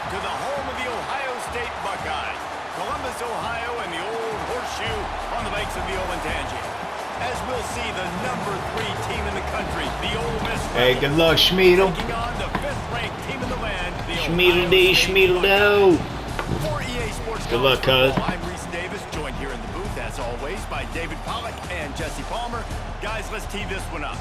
to the home of the Ohio State Buckeyes, Columbus, Ohio, and the old horseshoe on the banks of the Olentangy. As we'll see, the #3 team in the country, the Ole Miss Rebels, hey, good luck, Schmeedle. taking on the 5th-ranked team in the land, the Schmeedle D, Schmeedle Do. For EA Sports Good luck, cuz. I'm Reese Davis, joined here in the booth, as always, by David Pollack and Jesse Palmer. Guys, let's tee this one up.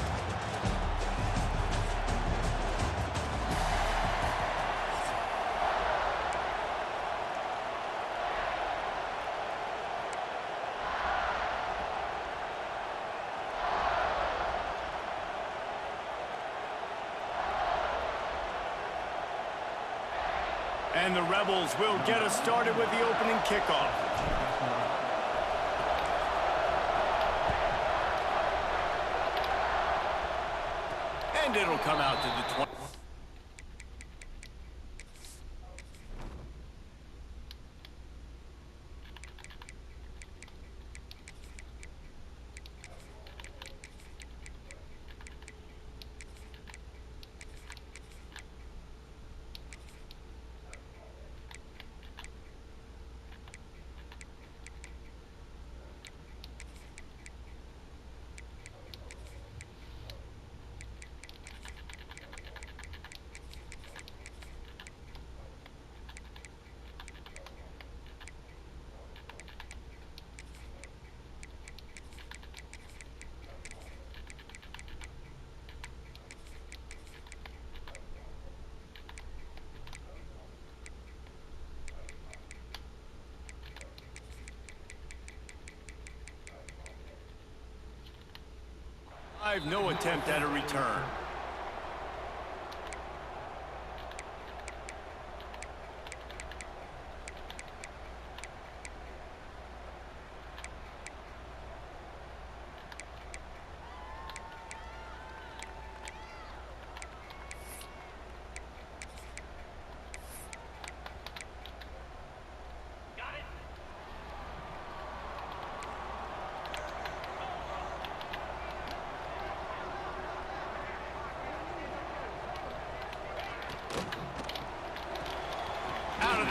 And the Rebels will get us started with the opening kickoff. And it'll come out to the 20. No attempt at a return.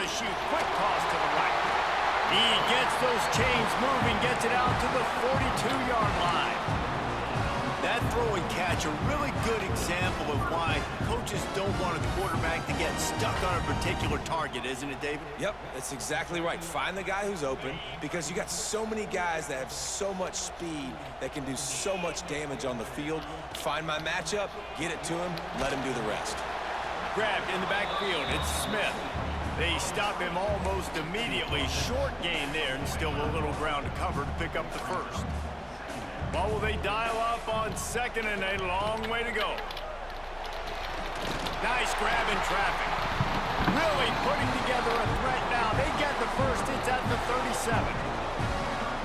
Shoot, quick toss to the right. He gets those chains moving, gets it out to the 42-yard line. That throw and catch, a really good example of why coaches don't want a quarterback to get stuck on a particular target, isn't it, David? Yep, that's exactly right. Find the guy who's open, because you got so many guys that have so much speed that can do so much damage on the field. Find my matchup, get it to him, let him do the rest. Grabbed in the backfield, it's Smith. They stop him almost immediately. Short gain there, and still a little ground to cover to pick up the first. Well, will they dial up on second, and a long way to go. Nice grab in traffic. Really putting together a threat now. They get the first. It's at the 37.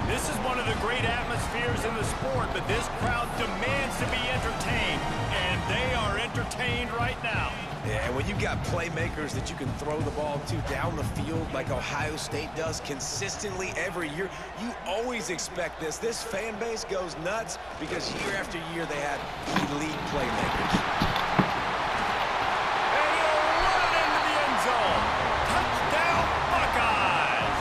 This is one of the great atmospheres in the sport, but this crowd demands to be entertained, and they are entertained right now. Yeah, and when you got playmakers that you can throw the ball to down the field like Ohio State does consistently every year, you always expect this. This fan base goes nuts because year after year they have elite playmakers. And he'll run it into the end zone. Touchdown, Buckeyes!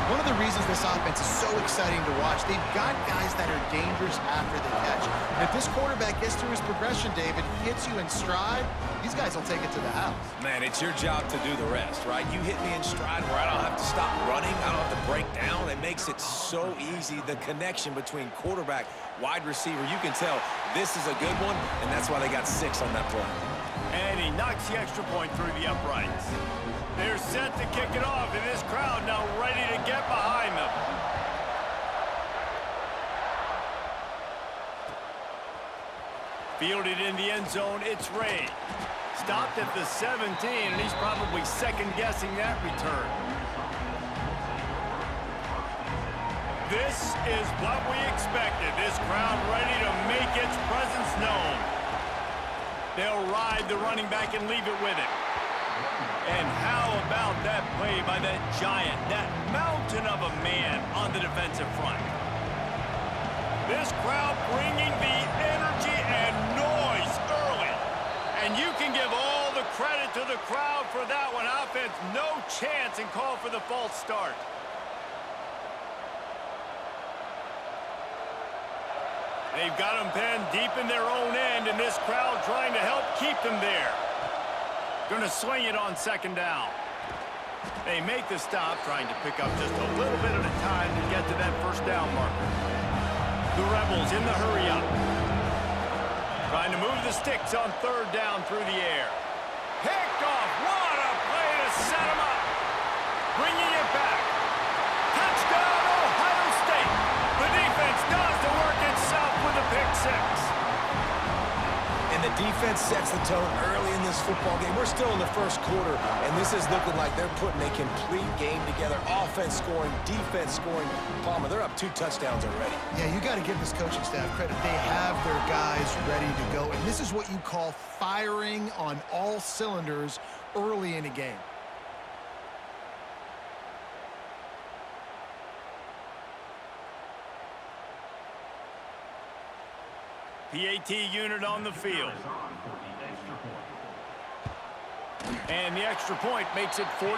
One of the reasons this offense is so exciting to watch, they've got guys that are dangerous after the catch. And if this quarterback gets through his progression, David, hits you in stride, these guys will take it to the house. Man, it's your job to do the rest, right? You hit me in stride where I don't have to stop running, I don't have to break down. It makes it so easy, the connection between quarterback, wide receiver. You can tell this is a good one, and that's why they got 6 on that play. And he knocks the extra point through the uprights. They're set to kick it off, and this crowd now ready to get behind them. Fielded in the end zone, it's Ray. Stopped at the 17, and he's probably second-guessing that return. This is what we expected. This crowd ready to make its presence known. They'll ride the running back and leave it with it. And how about that play by that giant, that mountain of a man on the defensive front? This crowd bringing the energy and noise early. And you can give all the credit to the crowd for that one. Offense, no chance, and call for the false start. They've got them pinned deep in their own end, and this crowd trying to help keep them there. Going to swing it on second down. They make the stop, trying to pick up just a little bit at a time to get to that first down marker. The Rebels in the hurry up. Trying to move the sticks on third down through the air. Picked off. What a play to set them up. Bringing it back. Touchdown, Ohio State. The defense does the work itself with a pick six. And the defense sets the tone early in this football game. We're still in the first quarter, and this is looking like they're putting a complete game together. Offense scoring, defense scoring. Palmer, they're up 2 touchdowns already. Yeah, you got to give this coaching staff credit. They have their guys ready to go, and this is what you call firing on all cylinders early in a game. PAT unit on the field. And the extra point makes it 14-0.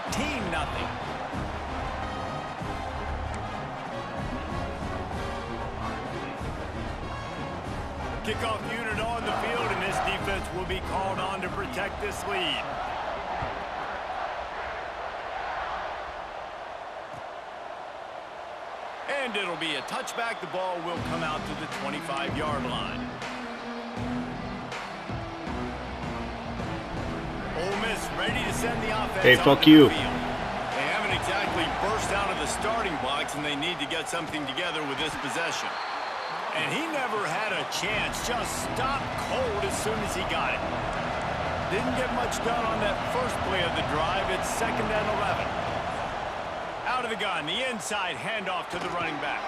Kickoff unit on the field, and this defense will be called on to protect this lead. And it'll be a touchback. The ball will come out to the 25-yard line. Ole Miss ready to send the offense. Hey, fuck you. They haven't exactly burst out of the starting blocks, and they need to get something together with this possession. And he never had a chance. Just stopped cold as soon as he got it. Didn't get much done on that first play of the drive. It's 2nd and 11. Out of the gun, the inside handoff to the running back.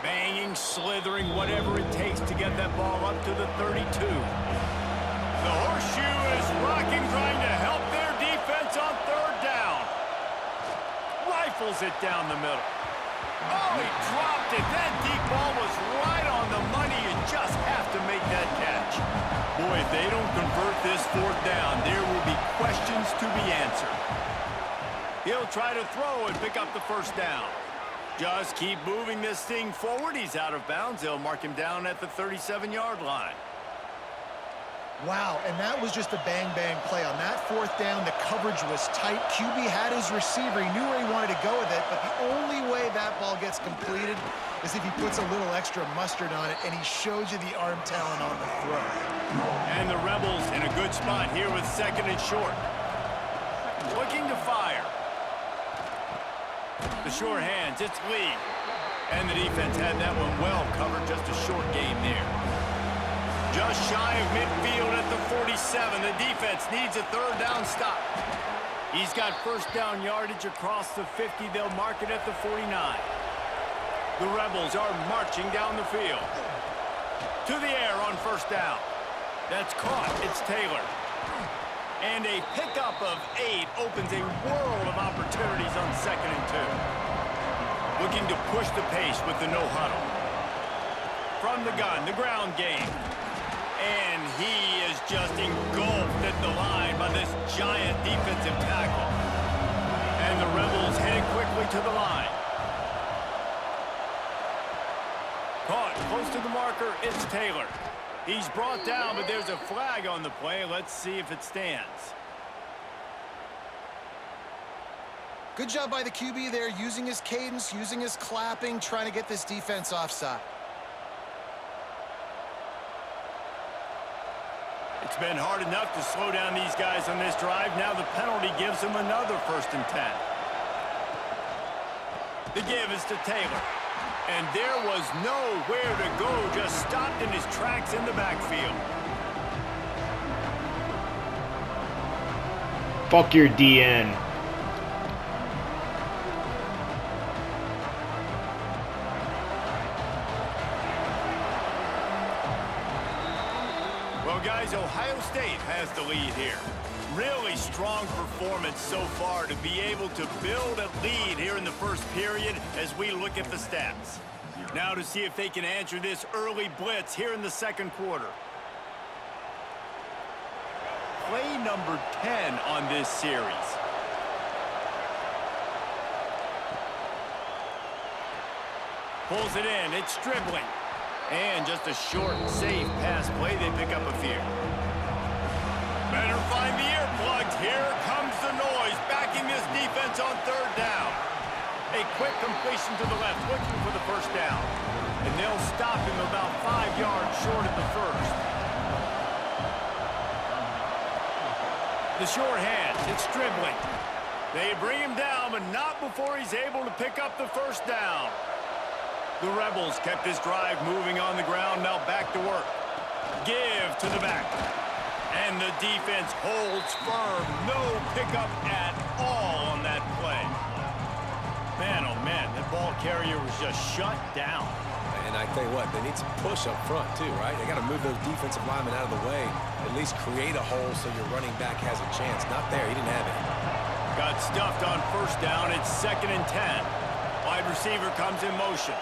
Banging, slithering, whatever it takes to get that ball up to the 32. The horseshoe is rocking, trying to help their defense on third down. Rifles it down the middle. Oh, he dropped it. That deep ball was right on the money. You just have to make that catch. Boy, if they don't convert this fourth down, there will be questions to be answered. He'll try to throw and pick up the first down. Just keep moving this thing forward. He's out of bounds. They'll mark him down at the 37-yard line. Wow, and that was just a bang-bang play. On that fourth down, the coverage was tight. QB had his receiver. He knew where he wanted to go with it, but the only way that ball gets completed is if he puts a little extra mustard on it, and he shows you the arm talent on the throw. And the Rebels in a good spot here with 2nd and short. Looking to fire. The short hands, it's Lee. And the defense had that one well covered, just a short game there. Just shy of midfield at the 47. The defense needs a third down stop. He's got first down yardage across the 50. They'll mark it at the 49. The Rebels are marching down the field. To the air on first down. That's caught. It's Taylor. And a pickup of 8 opens a world of opportunities on 2nd and 2. Looking to push the pace with the no huddle. From the gun, the ground game. And he is just engulfed at the line by this giant defensive tackle. And the Rebels heading quickly to the line. Caught close to the marker, it's Taylor. He's brought down, but there's a flag on the play. Let's see if it stands. Good job by the QB there, using his cadence, using his clapping, trying to get this defense offside. It's been hard enough to slow down these guys on this drive. Now the penalty gives them another 1st and 10. The give is to Taylor. And there was nowhere to go, just stopped in his tracks in the backfield. Fuck your DN. Well, guys, Ohio State has the lead here. Really strong performance so far to be able to build a lead here in the first period as we look at the stats. Now to see if they can answer this early blitz here in the 2nd quarter. play number 10 on this series. Pulls it in. It's dribbling. And just a short, safe pass play. They pick up a few. Better find the earplugs. Here comes the noise. Backing this defense on third down. A quick completion to the left, looking for the first down. And they'll stop him about 5 yards short of the first. The short hand. It's dribbling. They bring him down, but not before he's able to pick up the first down. The Rebels kept this drive moving on the ground, now back to work. Give to the back. And the defense holds firm. No pickup at all on that play. Man, oh man, that ball carrier was just shut down. And I tell you what, they need some push up front too, right? They got to move those defensive linemen out of the way, at least create a hole so your running back has a chance. Not there, he didn't have it. Got stuffed on first down. It's 2nd and 10. Wide receiver comes in motion.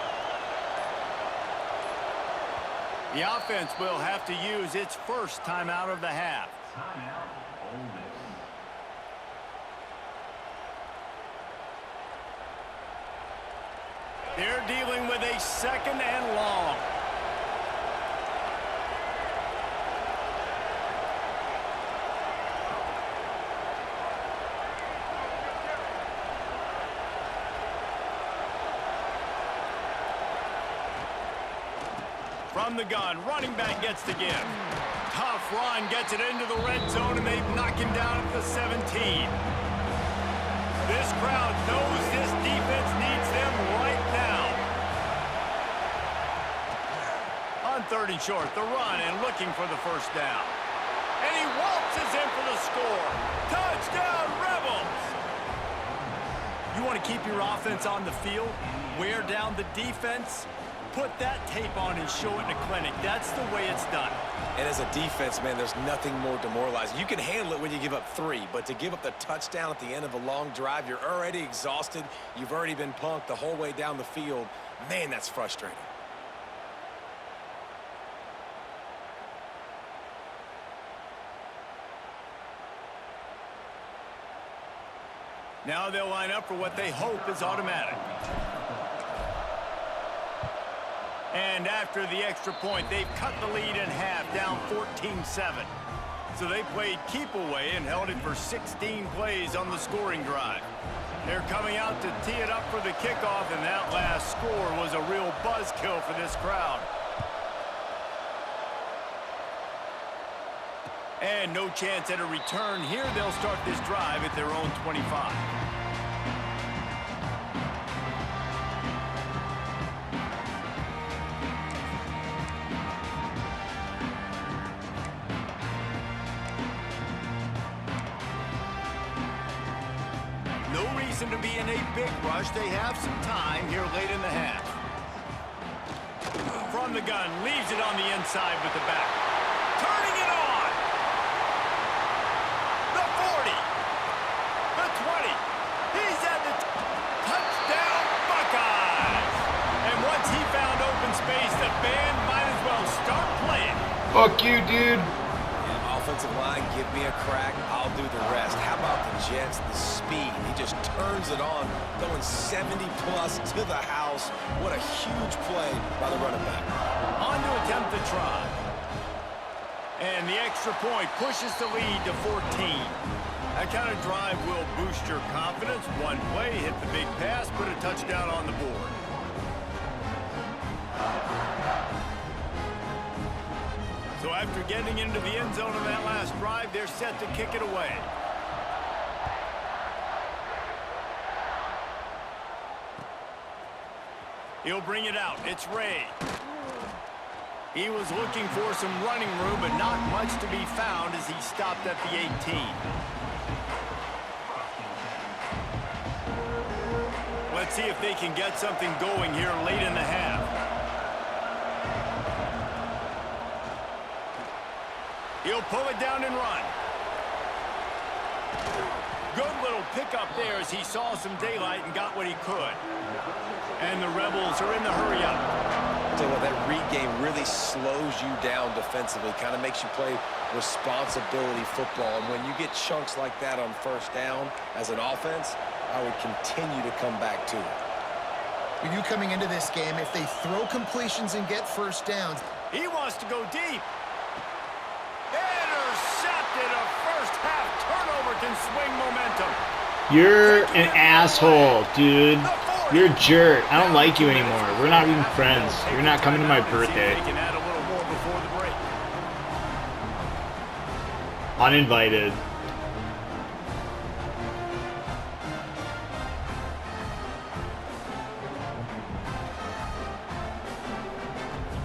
The offense will have to use its first timeout of the half. They're dealing with a 2nd and long. From the gun, running back gets the give. Tough run, gets it into the red zone, and they knock him down at the 17. This crowd knows this defense needs them right now. On 3rd and short, the run and looking for the first down. And he waltzes in for the score. Touchdown, Rebels! You want to keep your offense on the field? Wear down the defense? Put that tape on and show it in a clinic. That's the way it's done. And as a defense, man, there's nothing more demoralizing. You can handle it when you give up 3, but to give up the touchdown at the end of a long drive, you're already exhausted. You've already been punked the whole way down the field. Man, that's frustrating. Now they'll line up for what they hope is automatic. And after the extra point, they've cut the lead in half, down 14-7. So they played keep away and held it for 16 plays on the scoring drive. They're coming out to tee it up for the kickoff, and that last score was a real buzzkill for this crowd. And no chance at a return here. They'll start this drive at their own 25. To be in a big rush. They have some time here late in the half. From the gun, leaves it on the inside with the back. Turning it on! The 40! The 20! He's at the touchdown, Buckeyes! And once he found open space, the band might as well start playing. Fuck you, dude. Offensive line, give me a crack, I'll do the rest. How about the Jets, the speed? He just turns it on, going 70-plus to the house. What a huge play by the running back. On to attempt the try. And the extra point pushes the lead to 14. That kind of drive will boost your confidence. One play, hit the big pass, put a touchdown on the board. So after getting into the end zone of that last drive, they're set to kick it away. He'll bring it out. It's Ray. He was looking for some running room, but not much to be found as he stopped at the 18. Let's see if they can get something going here late in the half. He'll pull it down and run. Good little pickup there as he saw some daylight and got what he could. And the Rebels are in the hurry up. Tell you what, that read game really slows you down defensively, kind of makes you play responsibility football. And when you get chunks like that on first down as an offense, I would continue to come back to it. We knew coming into this game, if they throw completions and get first downs, he wants to go deep. Intercepted. A first half turnover can swing momentum. You're an asshole, dude. You're a jerk. I don't like you anymore. We're not even friends. You're not coming to my birthday. Uninvited.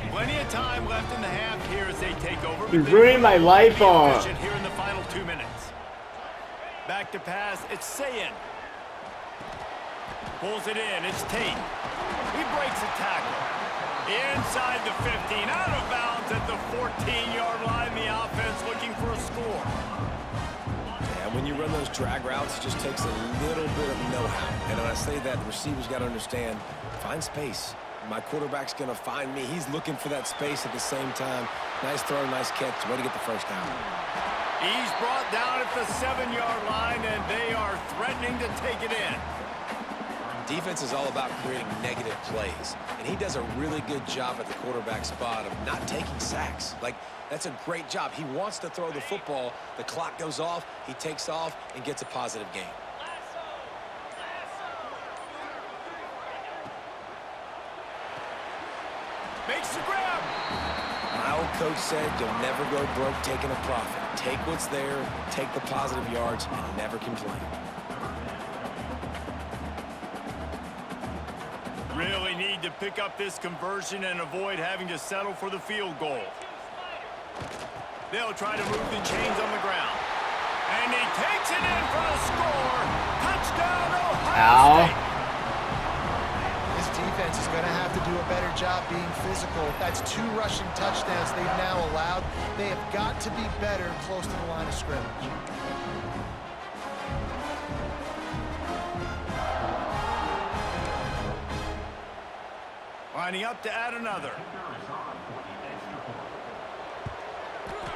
Plenty of time left in the half here as they take over. You're ruining my life off. Here in the final 2 minutes. Back to pass. It's Sayin. Pulls it in. It's Tate. He breaks a tackle. Inside the 15. Out of bounds at the 14-yard line. The offense looking for a score. And when you run those drag routes, it just takes a little bit of know-how. And when I say that, the receivers got to understand, find space. My quarterback's going to find me. He's looking for that space at the same time. Nice throw, nice catch. Way to get the first down. He's brought down at the 7-yard line, and they are threatening to take it in. Defense is all about creating negative plays, and he does a really good job at the quarterback spot of not taking sacks. Like, that's a great job. He wants to throw the football. The clock goes off. He takes off and gets a positive gain. Makes the grab. My old coach said you'll never go broke taking a profit. Take what's there, take the positive yards, and never complain. Really need to pick up this conversion and avoid having to settle for the field goal. They'll try to move the chains on the ground. And he takes it in for the score. Touchdown, Ohio State. this defense is going to have to do a better job being physical. That's 2 rushing touchdowns they've now allowed. They have got to be better close to the line of scrimmage. Lining up to add another.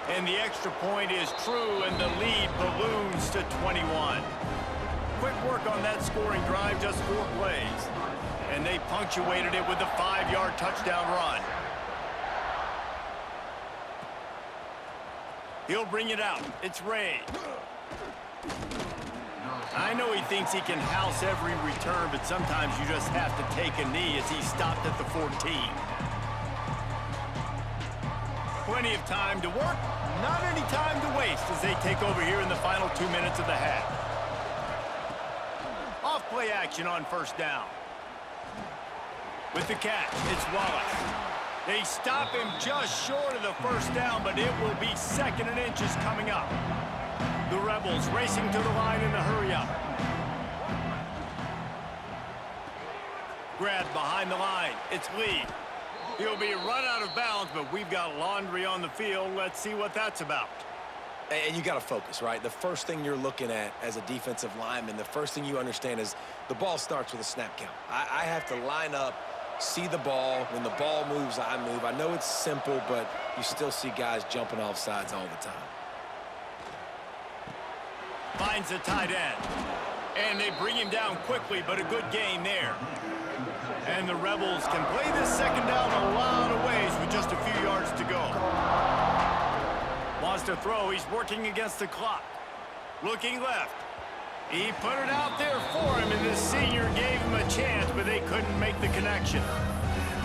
And the extra point is true, and the lead balloons to 21. Quick work on that scoring drive, just 4 plays. And they punctuated it with a 5-yard touchdown run. He'll bring it out. It's Ray. I know he thinks he can house every return, but sometimes you just have to take a knee as he stopped at the 14. Plenty of time to work, not any time to waste as they take over here in the final 2 minutes of the half. Off play action on first down. With the catch, it's Wallace. They stop him just short of the first down, but it will be 2nd and inches coming up. The Rebels racing to the line in the hurry-up. Grab behind the line. It's Lee. He'll be run out of bounds, but we've got laundry on the field. Let's see what that's about. And you got to focus, right? The first thing you're looking at as a defensive lineman, the first thing you understand is the ball starts with a snap count. I have to line up, see the ball. When the ball moves, I move. I know it's simple, but you still see guys jumping off sides all the time. Finds the tight end. And they bring him down quickly, but a good gain there. And the Rebels can play this 2nd down a lot of ways with just a few yards to go. Wants to throw. He's working against the clock. Looking left. He put it out there for him, and the senior gave him a chance, but they couldn't make the connection.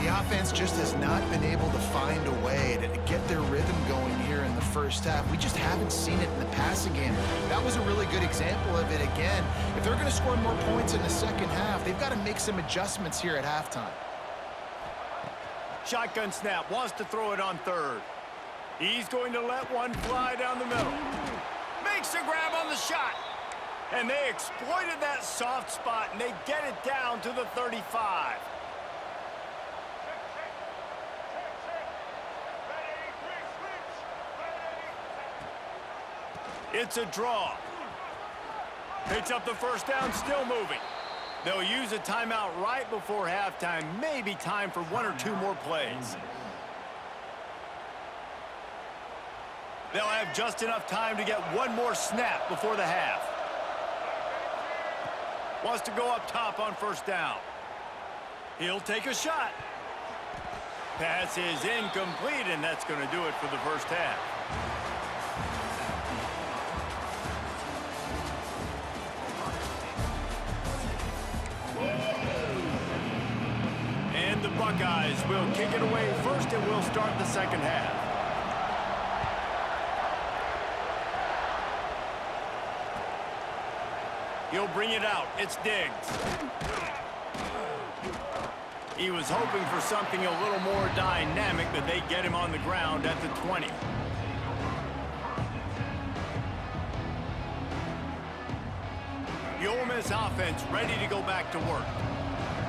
The offense just has not been able to find a way to get their rhythm going here in the first half. We just haven't seen it in the passing game. That was a really good example of it again. If they're going to score more points in the second half, they've got to make some adjustments here at halftime. Shotgun snap. Wants to throw it on 3rd. He's going to let one fly down the middle. Makes a grab on the shot. And they exploited that soft spot, and they get it down to the 35. It's a draw. Picks up the first down, still moving. They'll use a timeout right before halftime. Maybe time for 1 or 2 more plays. They'll have just enough time to get one more snap before the half. Wants to go up top on first down. He'll take a shot. Pass is incomplete, and that's going to do it for the first half. And the Buckeyes will kick it away first, and we'll start the second half. He'll bring it out. It's Diggs. He was hoping for something a little more dynamic, but they get him on the ground at the 20. The Ole Miss offense ready to go back to work.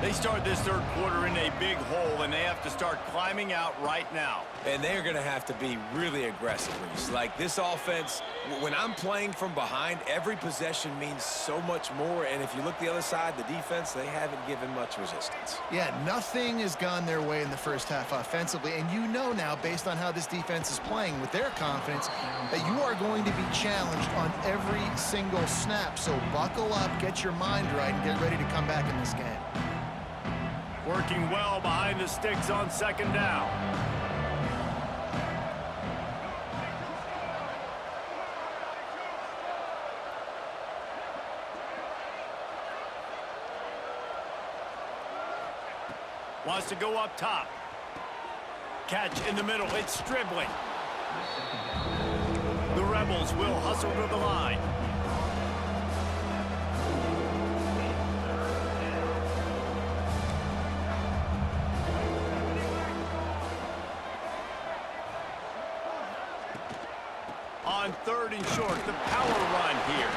They start this third quarter in a big hole, and they have to start climbing out right now. And they're going to have to be really aggressive, Reese. Like this offense, when I'm playing from behind, every possession means so much more. And if you look the other side, the defense, they haven't given much resistance. Yeah, nothing has gone their way in the first half offensively. And you know now, based on how this defense is playing with their confidence, that you are going to be challenged on every single snap. So buckle up, get your mind right, and get ready to come back in this game. Working well behind the sticks on second down. Wants to go up top. Catch in the middle. It's Stribling. The Rebels will hustle to the line. On third and short, the power run here.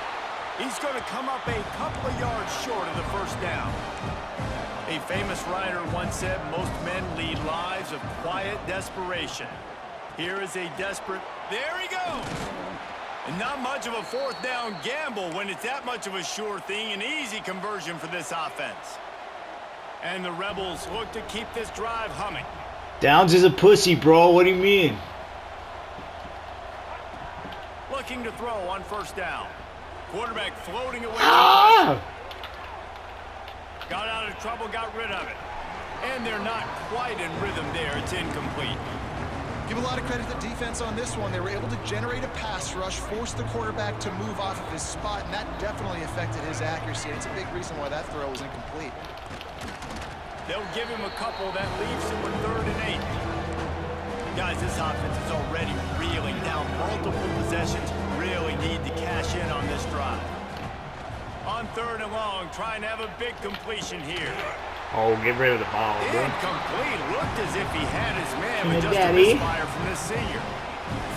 He's going to come up a couple of yards short of the first down. A famous writer once said, most men lead lives of quiet desperation. Here is a desperate, there he goes! And not much of a fourth down gamble when it's that much of a sure thing, an easy conversion for this offense. And the Rebels look to keep this drive humming. Downs is a pussy, bro. What do you mean? Looking to throw on first down. Quarterback floating away. Got out of trouble, got rid of it. And they're not quite in rhythm there. It's incomplete. Give a lot of credit to the defense on this one. They were able to generate a pass rush, force the quarterback to move off of his spot, and that definitely affected his accuracy. And it's a big reason why that throw was incomplete. They'll give him a couple that leaves him with 3rd and 8. Guys, this offense is already reeling down multiple possessions. Really need to cash in on this drive. On 3rd and long, trying to have a big completion here. Oh, get rid of the ball, bro. Incomplete. Looked as if he had his man, Hey, but just Daddy. a misfire from this senior.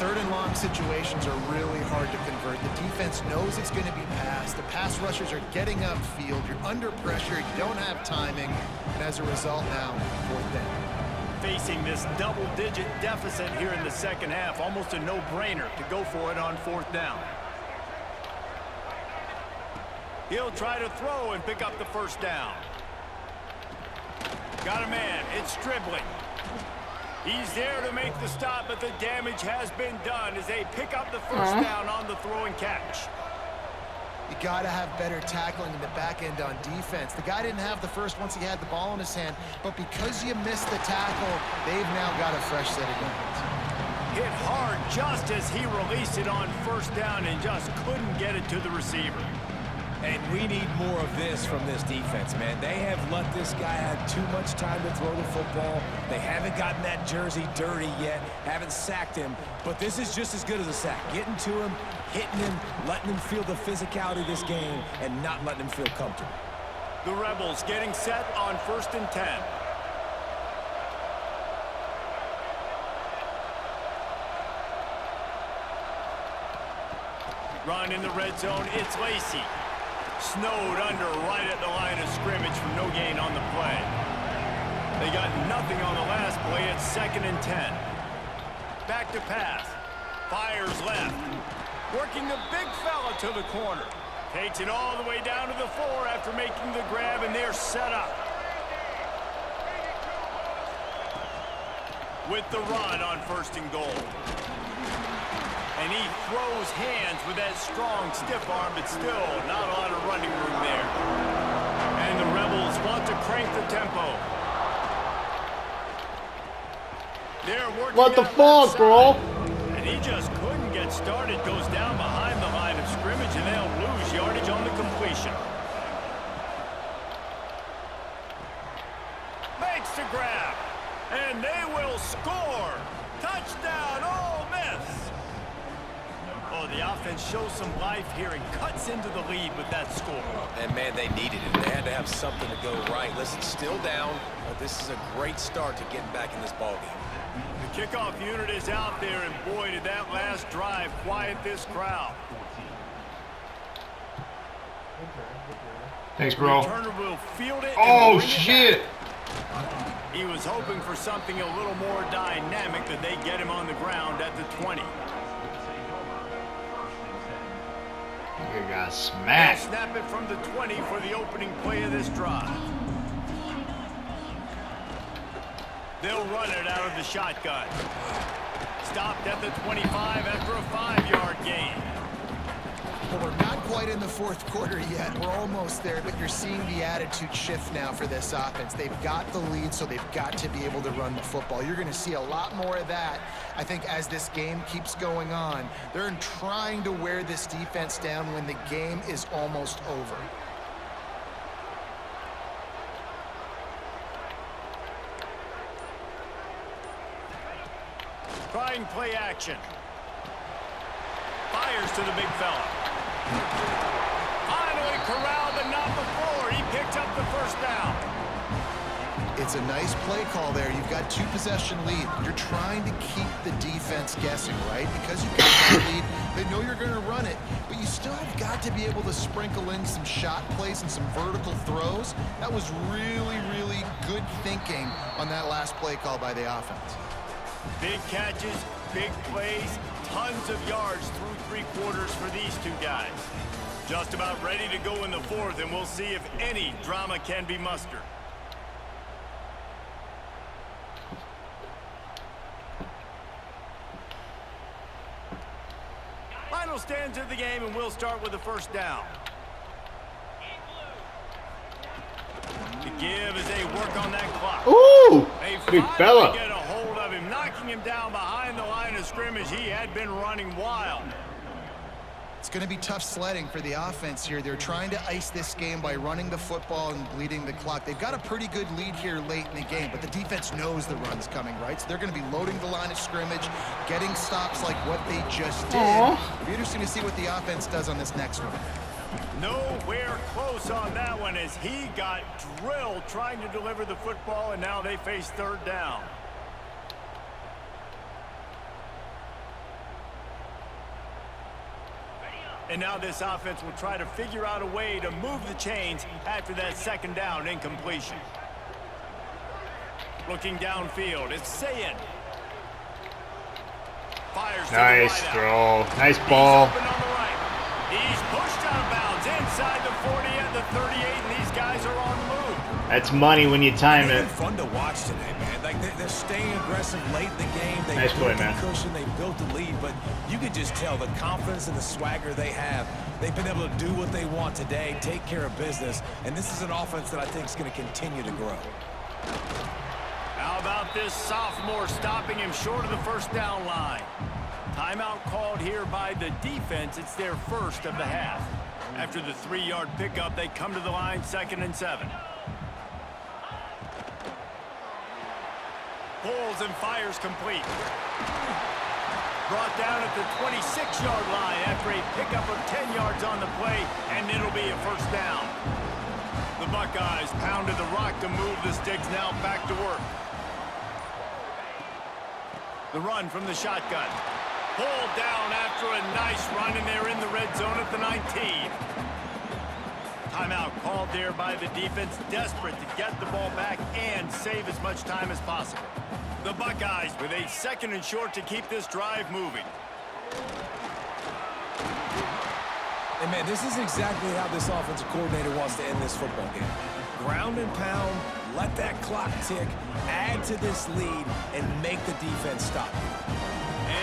3rd and long situations are really hard to convert. The defense knows it's going to be passed. The pass rushers are getting upfield. You're under pressure. You don't have timing. And as a result now, 4th down. Facing this double-digit deficit here in the second half, almost a no-brainer to go for it on 4th down. He'll try to throw and pick up the first down. Got a man. It's Stribling. He's there to make the stop, but the damage has been done as they pick up the first down on the throw and catch. You got to have better tackling in the back end on defense. The guy didn't have the first once he had the ball in his hand, but because you missed the tackle, they've now got a fresh set of downs. Hit hard just as he released it on first down and just couldn't get it to the receiver. And we need more of this from this defense, man. They have let this guy have too much time to throw the football. They haven't gotten that jersey dirty yet, haven't sacked him. But this is just as good as a sack. Getting to him, hitting him, letting him feel the physicality of this game, and not letting him feel comfortable. The Rebels getting set on 1st and 10. Run in the red zone, it's Lacey. Snowed under right at the line of scrimmage for no gain on the play. They got nothing on the last play. It's 2nd and 10. Back to pass. Fires left. Working the big fella to the corner. Takes it all the way down to the 4 after making the grab, and they're set up. With the run on 1st and goal. And he throws hands with that strong, stiff arm, but still not a lot of running room there. And the Rebels want to crank the tempo. They're working. What the fuck, bro? And he just couldn't get started. Goes down behind the line of scrimmage, and they'll lose yardage on the completion. Makes the grab, and they will score. Touchdown, Ole Miss. Oh, the offense shows some life here and cuts into the lead with that score. And, man, they needed it. They had to have something to go right. Listen, still down, but this is a great start to getting back in this ballgame. The kickoff unit is out there, and boy, did that last drive quiet this crowd. Thanks, bro. Returner will field it. Oh, shit. He was hoping for something a little more dynamic, that they get him on the ground at the 20. You got They'll smacked. snap it from the 20 for the opening play of this drive. They'll run it out of the shotgun. Stopped at the 25 after a 5-yard gain. Well, we're not quite in the fourth quarter yet. We're almost there, but you're seeing the attitude shift now for this offense. They've got the lead, so they've got to be able to run the football. You're going to see a lot more of that, I think, as this game keeps going on. They're trying to wear this defense down when the game is almost over. Trying play action. Fires to the big fella. Finally corralled, but not before. He picked up the first down. It's a nice play call there. You've got 2-possession lead. You're trying to keep the defense guessing, right? Because you've got that lead, they know you're going to run it, but you still have got to be able to sprinkle in some shot plays and some vertical throws. That was really, really good thinking on that last play call by the offense. Big catches, big plays, tons of yards through 3 quarters for these two guys. Just about ready to go in the fourth, and we'll see if any drama can be mustered. Final stands of the game, and we'll start with the first down. The give as they work on that clock. Ooh, They big finally fella. get a hold of him, knocking him down behind the line of scrimmage. He had been running wild. It's going to be tough sledding for the offense here. They're trying to ice this game by running the football and bleeding the clock. They've got a pretty good lead here late in the game, but the defense knows the run's coming, right? So they're going to be loading the line of scrimmage, getting stops like what they just did. It'll be interesting to see what the offense does on this next one. Nowhere close on that one as he got drilled trying to deliver the football, and now they face third down. And now this offense will try to figure out a way to move the chains after that second down incompletion. Looking downfield, it's Sayin. Fires to Nice the throw. Nice ball. He's open on the right. He's pushed out of bounds inside the 40 at the 38, and these guys are on the move. That's money when you time It's it. been fun to watch today, man. Like they're staying aggressive late in the game. They Nice play, built man. the cushion, they built the lead, but you could just tell the confidence and the swagger they have. They've been able to do what they want today, take care of business, and this is an offense that I think is going to continue to grow. How about this sophomore stopping him short of the first down line? Timeout called here by the defense. It's their first of the half. After the 3-yard pickup, they come to the line 2nd and 7. Pulls and fires complete. Brought down at the 26-yard line after a pickup of 10 yards on the play, and it'll be a first down. The Buckeyes pounded the rock to move the sticks, now back to work. The run from the shotgun. Pulled down after a nice run, and they're in the red zone at the 19. Timeout called there by the defense, desperate to get the ball back and save as much time as possible. The Buckeyes with a 2nd and short to keep this drive moving. And, man, this is exactly how this offensive coordinator wants to end this football game. Ground and pound, let that clock tick, add to this lead, and make the defense stop.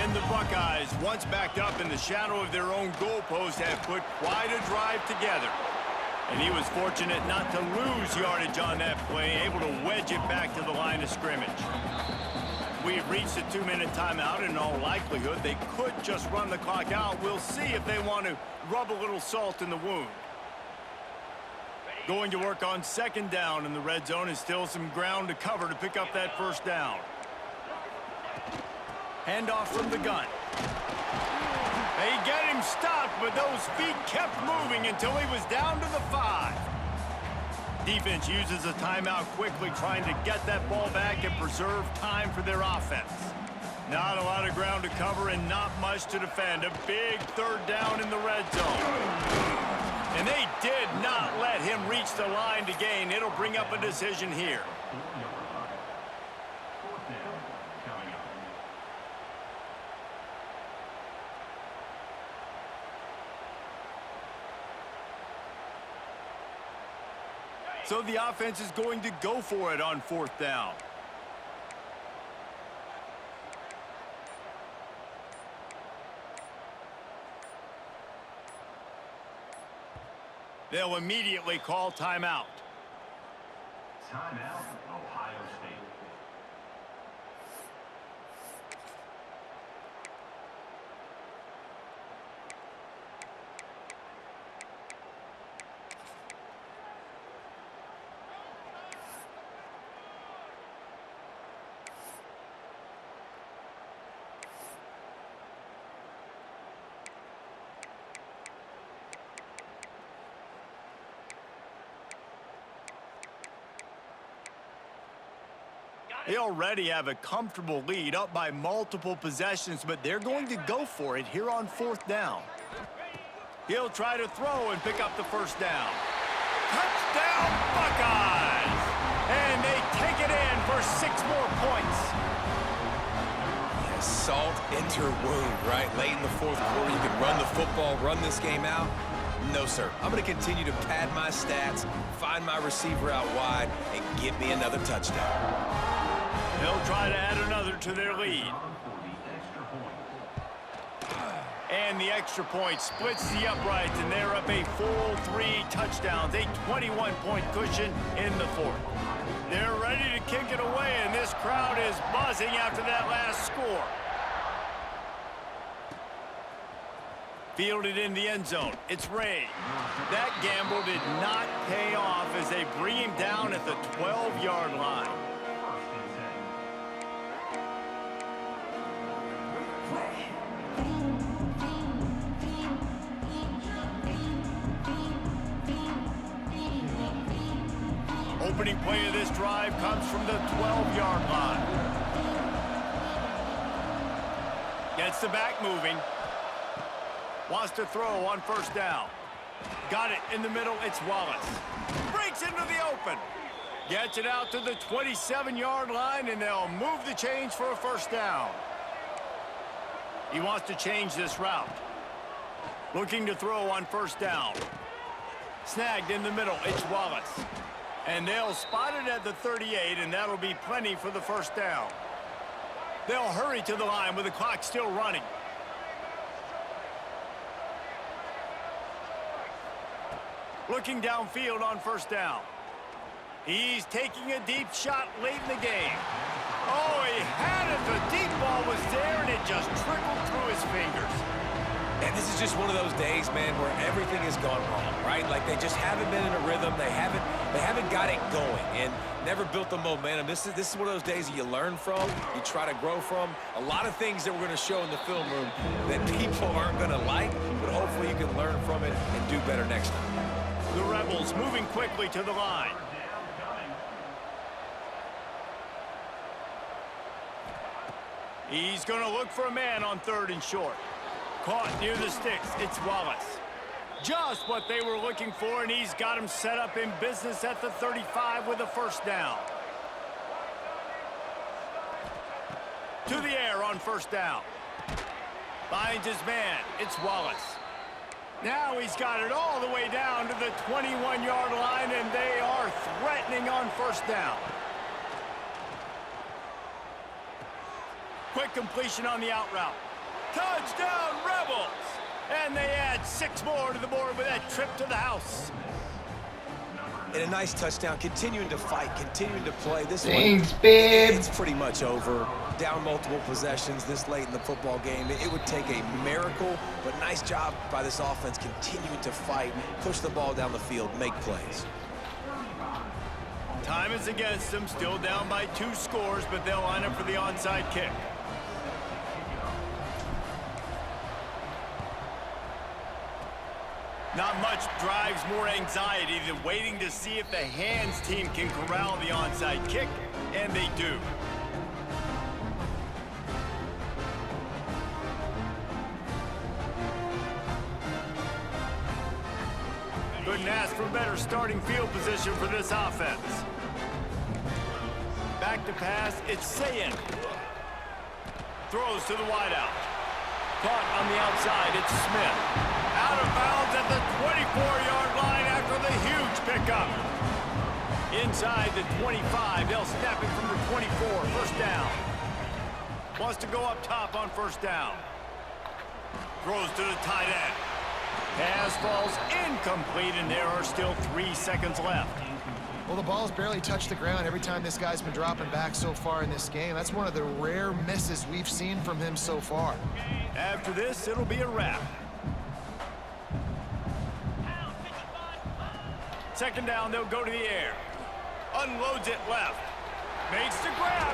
And And the Buckeyes, once backed up in the shadow of their own goalpost, have put quite a drive together. And he was fortunate not to lose yardage on that play, able to wedge it back to the line of scrimmage. We've reached a 2-minute timeout. In all likelihood, they could just run the clock out. We'll see if they want to rub a little salt in the wound. Going to work on second down in the red zone, and still some ground to cover to pick up that first down. Handoff from the gun. They get him stopped, but those feet kept moving until he was down to the 5. Defense uses a timeout quickly, trying to get that ball back and preserve time for their offense. Not a lot of ground to cover and not much to defend. A big third down in the red zone. And they did not let him reach the line to gain. It'll bring up a decision here. So the offense is going to go for it on fourth down. They'll immediately call timeout. Timeout, Ohio State. They already have a comfortable lead, up by multiple possessions, but they're going to go for it here on fourth down. He'll try to throw and pick up the first down. Touchdown, Buckeyes! And they take it in for 6 more points. Yeah, salt enter wound, right? Late in the fourth quarter, you can run the football, run this game out. No, sir. I'm going to continue to pad my stats, find my receiver out wide, and get me another touchdown. They'll try to add another to their lead. And the extra point splits the uprights, and they're up a full 3 touchdowns, a 21-point cushion in the fourth. They're ready to kick it away, and this crowd is buzzing after that last score. Fielded in the end zone. It's Ray. That gamble did not pay off as they bring him down at the 12-yard line. Opening play of this drive comes from the 12-yard line. Gets the back moving. Wants to throw on first down. Got it in the middle. It's Wallace. Breaks into the open. Gets it out to the 27-yard line, and they'll move the chains for a first down. He wants to change this route. Looking to throw on first down. Snagged in the middle. It's Wallace. And they'll spot it at the 38, and that'll be plenty for the first down. They'll hurry to the line with the clock still running. Looking downfield on first down. He's taking a deep shot late in the game. Oh, he had it. The deep ball was there, and it just trickled through his fingers. And this is just one of those days, man, where everything has gone wrong, right? Like they just haven't been in a rhythm. They haven't got it going and never built the momentum. This is one of those days that you learn from, you try to grow from. A lot of things that we're going to show in the film room that people aren't going to like, but hopefully you can learn from it and do better next time. The Rebels moving quickly to the line. He's going to look for a man on third and short. Caught near the sticks. It's Wallace. Just what they were looking for, and he's got him set up in business at the 35 with a first down. To the air on first down. Finds his man. It's Wallace. Now he's got it all the way down to the 21-yard line, and they are threatening on first down. Quick completion on the out route. Touchdown, Rebels! And they add 6 more to the board with that trip to the house. And a nice touchdown, continuing to fight, continuing to play. This Thanks, one, babe. it's pretty much over. Down multiple possessions this late in the football game. It would take a miracle, but nice job by this offense continuing to fight, push the ball down the field, make plays. Time is against them, still down by 2 scores, but they'll line up for the onside kick. Not much drives more anxiety than waiting to see if the hands team can corral the onside kick, and they do. Couldn't ask for better starting field position for this offense. Back to pass, it's Sayin. Throws to the wideout. Caught on the outside, it's Smith. Out of bounds at the 24-yard line after the huge pickup. Inside the 25, they'll snap it from the 24, first down. Wants to go up top on first down. Throws to the tight end. Pass falls incomplete, and there are still 3 seconds left. Well, the ball's barely touched the ground every time this guy's been dropping back so far in this game. That's one of the rare misses we've seen from him so far. After this, it'll be a wrap. Second down, they'll go to the air. Unloads it left. Makes the grab.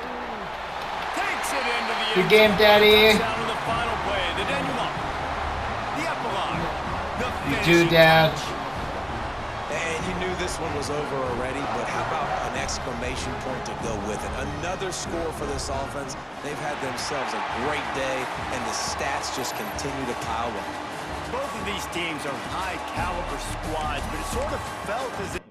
Takes it into the end Good game, zone. Daddy. Touchdown to the final play. The denouement. The epilogue. The You finishing too, Dad. touch. And you knew this one was over already, but how about an exclamation point to go with it? Another score for this offense. They've had themselves a great day, and the stats just continue to pile up. Both of these teams are high-caliber squads, but it sort of felt as if